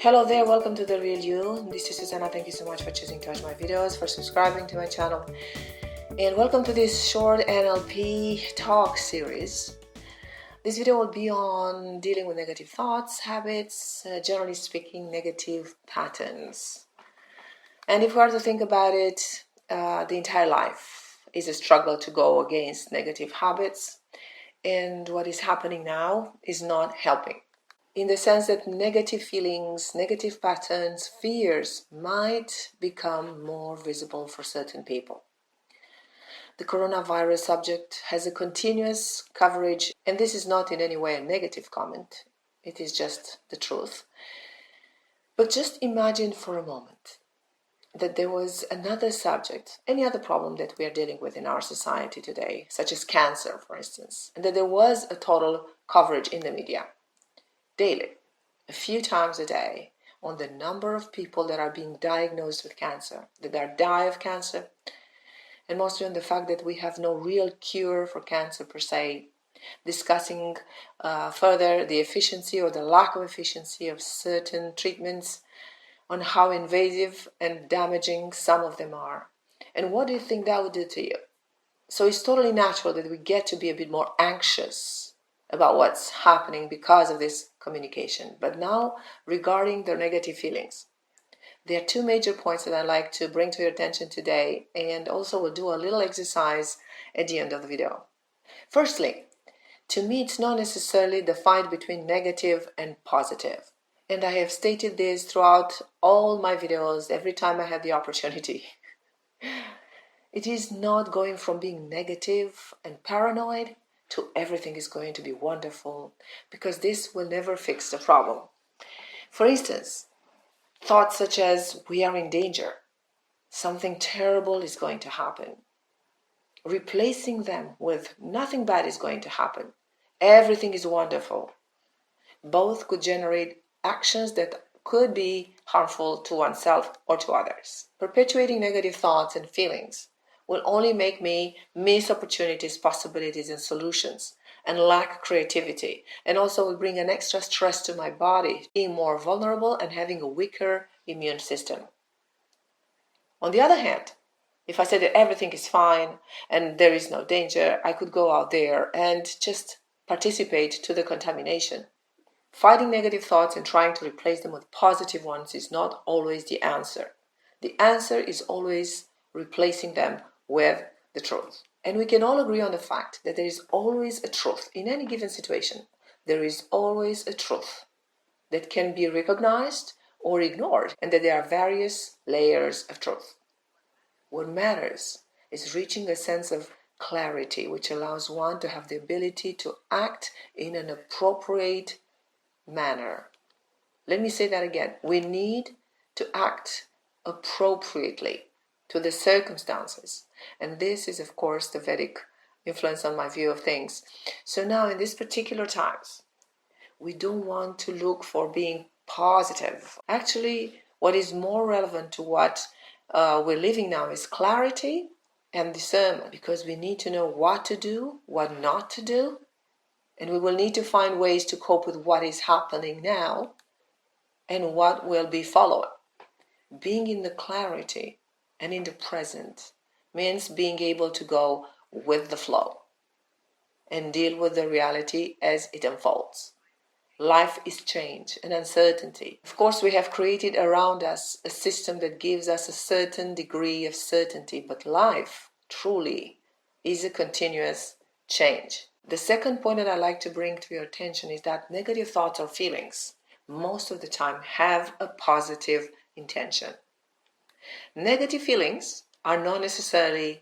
Hello there, welcome to The Real You. This is Susanna. Thank you so much for choosing to watch my videos, for subscribing to my channel, and welcome to this short NLP talk series. This video will be on dealing with negative thoughts, habits, generally speaking, negative patterns. And if we are to think about it, the entire life is a struggle to go against negative habits, and what is happening now is not helping. In the sense that negative feelings, negative patterns, fears might become more visible for certain people. The coronavirus subject has a continuous coverage, and this is not in any way a negative comment. It is just the truth. But just imagine for a moment that there was another subject, any other problem that we are dealing with in our society today, such as cancer, for instance, and that there was a total coverage in the media daily, a few times a day, on the number of people that are being diagnosed with cancer, that are die of cancer, and mostly on the fact that we have no real cure for cancer per se, discussing further the efficiency or the lack of efficiency of certain treatments, on how invasive and damaging some of them are. And what do you think that would do to you? So it's totally natural that we get to be a bit more anxious about what's happening because of this communication. But now, regarding the negative feelings, there are two major points that I'd like to bring to your attention today, and also we'll do a little exercise at the end of the video. Firstly, to me, it's not necessarily the fight between negative and positive. And I have stated this throughout all my videos, every time I had the opportunity. It is not going from being negative and paranoid to everything is going to be wonderful, because this will never fix the problem. For instance, thoughts such as we are in danger, something terrible is going to happen, replacing them with nothing bad is going to happen, everything is wonderful, both could generate actions that could be harmful to oneself or to others. Perpetuating negative thoughts and feelings will only make me miss opportunities, possibilities, and solutions, and lack creativity, and also will bring an extra stress to my body, being more vulnerable and having a weaker immune system. On the other hand, if I say that everything is fine and there is no danger, I could go out there and just participate to the contamination. Fighting negative thoughts and trying to replace them with positive ones is not always the answer. The answer is always replacing them with the truth. And we can all agree on the fact that there is always a truth. In any given situation, there is always a truth that can be recognized or ignored, and that there are various layers of truth. What matters is reaching a sense of clarity, which allows one to have the ability to act in an appropriate manner. Let me say that again. We need to act appropriately to the circumstances. And this is, of course, the Vedic influence on my view of things. So now, in these particular times, we don't want to look for being positive. Actually, what is more relevant to what we're living now is clarity and discernment, because we need to know what to do, what not to do, and we will need to find ways to cope with what is happening now and what will be following. Being in the clarity and in the present means being able to go with the flow and deal with the reality as it unfolds. Life is change and uncertainty. Of course, we have created around us a system that gives us a certain degree of certainty, but life truly is a continuous change. The second point that I'd like to bring to your attention is that negative thoughts or feelings most of the time have a positive intention. Negative feelings are not necessarily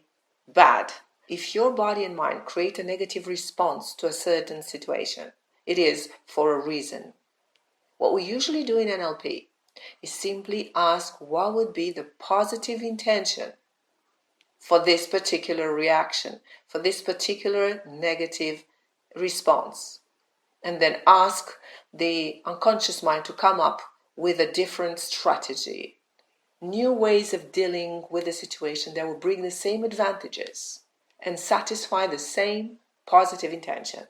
bad. If your body and mind create a negative response to a certain situation, it is for a reason. What we usually do in NLP is simply ask what would be the positive intention for this particular reaction, for this particular negative response, and then ask the unconscious mind to come up with a different strategy, new ways of dealing with the situation that will bring the same advantages and satisfy the same positive intention,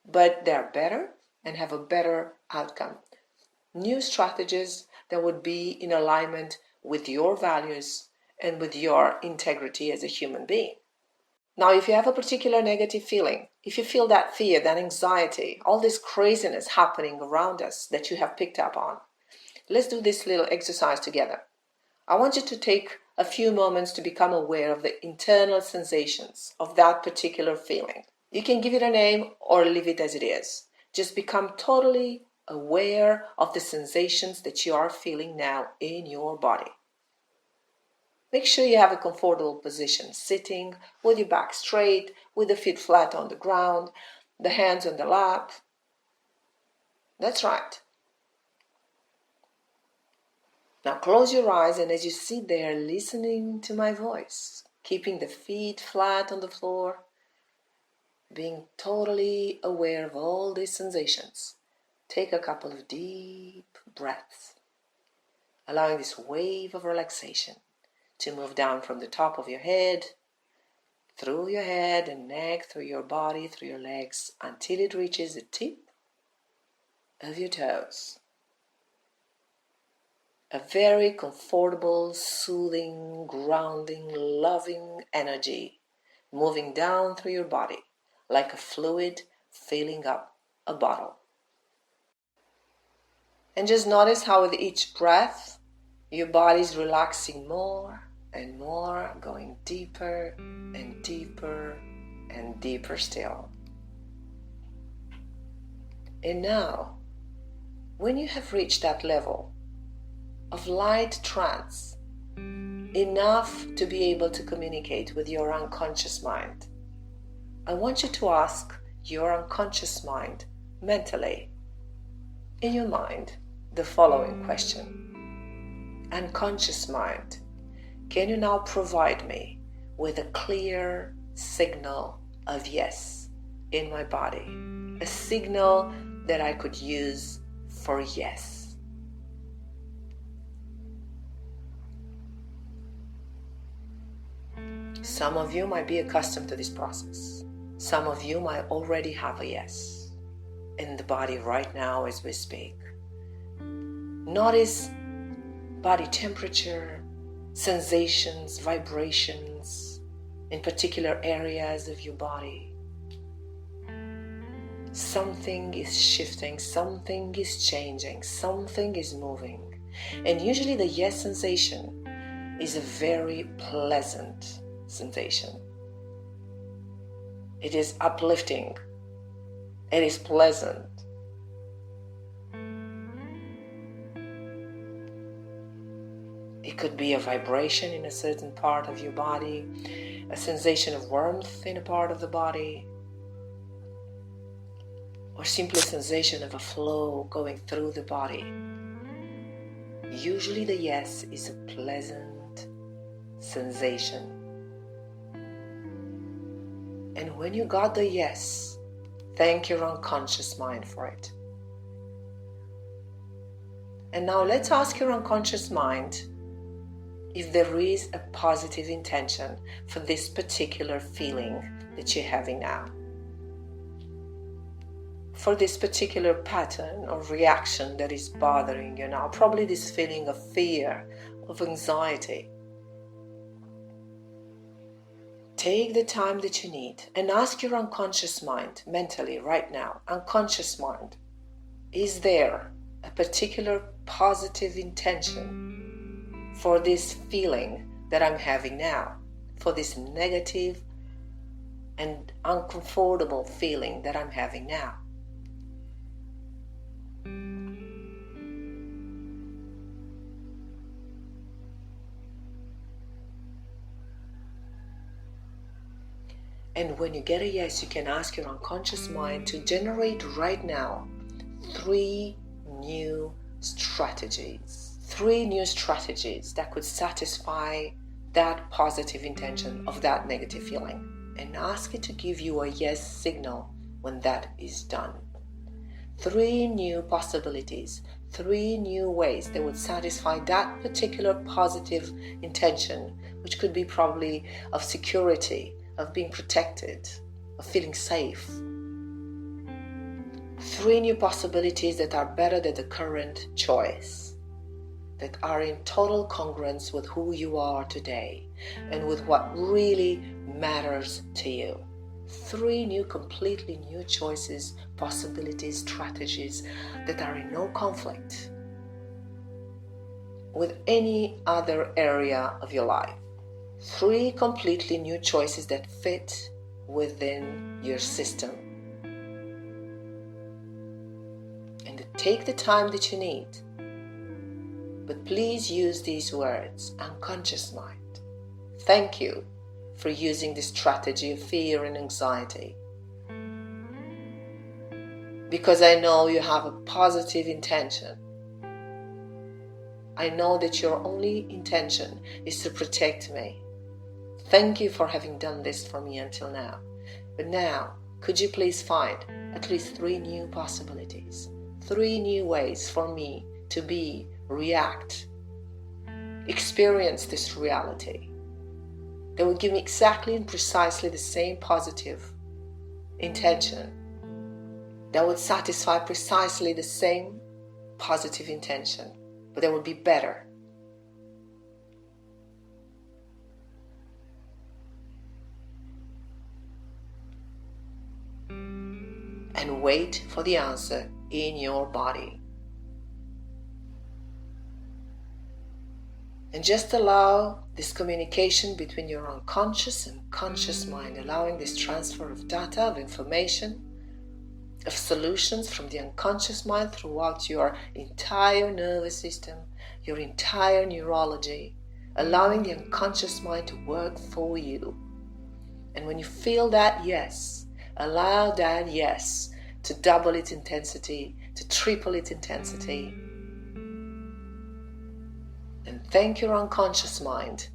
but they're better and have a better outcome. new strategies that would be in alignment with your values and with your integrity as a human being. Now, if you have a particular negative feeling, if you feel that fear, that anxiety, all this craziness happening around us that you have picked up on, let's do this little exercise together. I want you to take a few moments to become aware of the internal sensations of that particular feeling. You can give it a name or leave it as it is. Just become totally aware of the sensations that you are feeling now in your body. Make sure you have a comfortable position, sitting with your back straight, with the feet flat on the ground, the hands on the lap. That's right. Now close your eyes, and as you sit there listening to my voice, keeping the feet flat on the floor, being totally aware of all these sensations, take a couple of deep breaths, allowing this wave of relaxation to move down from the top of your head, through your head and neck, through your body, through your legs, until it reaches the tip of your toes. A very comfortable, soothing, grounding, loving energy moving down through your body like a fluid filling up a bottle. And just notice how with each breath, your body is relaxing more and more, going deeper and deeper and deeper still. And now, when you have reached that level of light trance, enough to be able to communicate with your unconscious mind, I want you to ask your unconscious mind mentally, in your mind, the following question. Unconscious mind, can you now provide me with a clear signal of yes in my body? A signal that I could use for yes. Some of you might be accustomed to this process. Some of you might already have a yes in the body right now as we speak. Notice body temperature, sensations, vibrations in particular areas of your body. Something is shifting, something is changing, something is moving. And usually the yes sensation is a very pleasant sensation. It is uplifting. It is pleasant. It could be a vibration in a certain part of your body, a sensation of warmth in a part of the body, or simply a sensation of a flow going through the body. Usually the yes is a pleasant sensation. And when you got the yes, thank your unconscious mind for it. And now let's ask your unconscious mind if there is a positive intention for this particular feeling that you're having now. For this particular pattern or reaction that is bothering you now, probably this feeling of fear, of anxiety. Take the time that you need and ask your unconscious mind mentally right now, unconscious mind, is there a particular positive intention for this feeling that I'm having now, for this negative and uncomfortable feeling that I'm having now? And when you get a yes, you can ask your unconscious mind to generate right now 3 new strategies. 3 new strategies that could satisfy that positive intention of that negative feeling. And ask it to give you a yes signal when that is done. 3 new possibilities, 3 new ways that would satisfy that particular positive intention, which could be probably of security, of being protected, of feeling safe. 3 new possibilities that are better than the current choice, that are in total congruence with who you are today and with what really matters to you. 3 new, completely new choices, possibilities, strategies that are in no conflict with any other area of your life. 3 completely new choices that fit within your system. And take the time that you need. But please use these words, unconscious mind. Thank you for using this strategy of fear and anxiety. Because I know you have a positive intention. I know that your only intention is to protect me. Thank you for having done this for me until now. But now, could you please find at least 3 new possibilities, 3 new ways for me to be, react, experience this reality that would give me exactly and precisely the same positive intention, that would satisfy precisely the same positive intention, but that would be better. And wait for the answer in your body. And just allow this communication between your unconscious and conscious mind, allowing this transfer of data, of information, of solutions from the unconscious mind throughout your entire nervous system, your entire neurology, allowing the unconscious mind to work for you. And when you feel that yes, allow that yes to double its intensity, to triple its intensity. And thank your unconscious mind.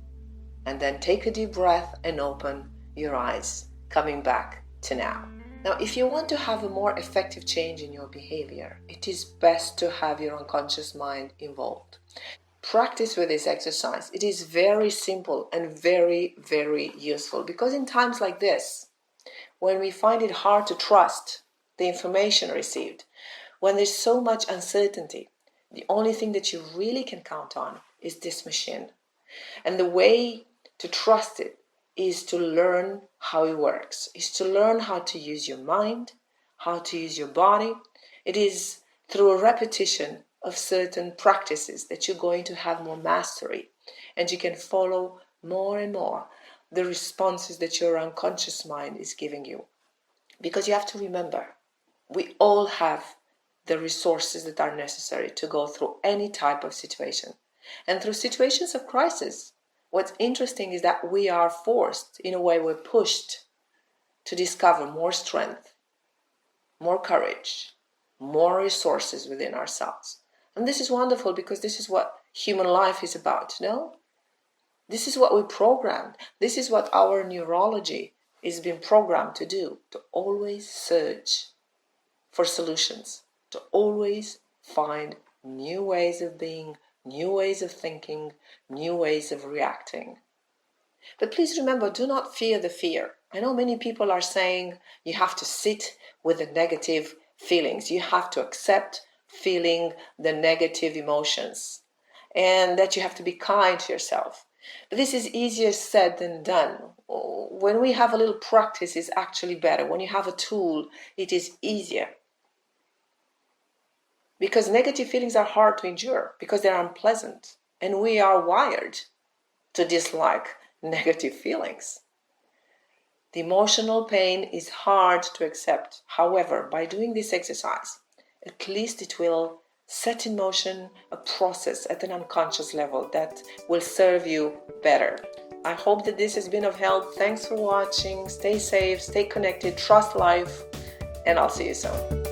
And then take a deep breath and open your eyes, coming back to now. Now, if you want to have a more effective change in your behavior, it is best to have your unconscious mind involved. Practice with this exercise. It is very simple and very, very useful, because in times like this, when we find it hard to trust the information received, when there's so much uncertainty, the only thing that you really can count on is this machine. And the way to trust it is to learn how it works, is to learn how to use your mind, how to use your body. It is through a repetition of certain practices that you're going to have more mastery, and you can follow more and more the responses that your unconscious mind is giving you. Because you have to remember, we all have the resources that are necessary to go through any type of situation. And through situations of crisis, what's interesting is that we are forced, in a way, we're pushed to discover more strength, more courage, more resources within ourselves. And this is wonderful, because this is what human life is about, no? This is what we programmed. This is what our neurology is being programmed to do, to always search for solutions, to always find new ways of being, new ways of thinking, new ways of reacting. But please remember, do not fear the fear. I know many people are saying you have to sit with the negative feelings. You have to accept feeling the negative emotions, and that you have to be kind to yourself. But this is easier said than done. When we have a little practice, it's actually better. When you have a tool, it is easier. Because negative feelings are hard to endure, because they're unpleasant. And we are wired to dislike negative feelings. The emotional pain is hard to accept. However, by doing this exercise, at least it will set in motion a process at an unconscious level that will serve you better. I hope that this has been of help. Thanks for watching. Stay safe, stay connected, trust life, and I'll see you soon.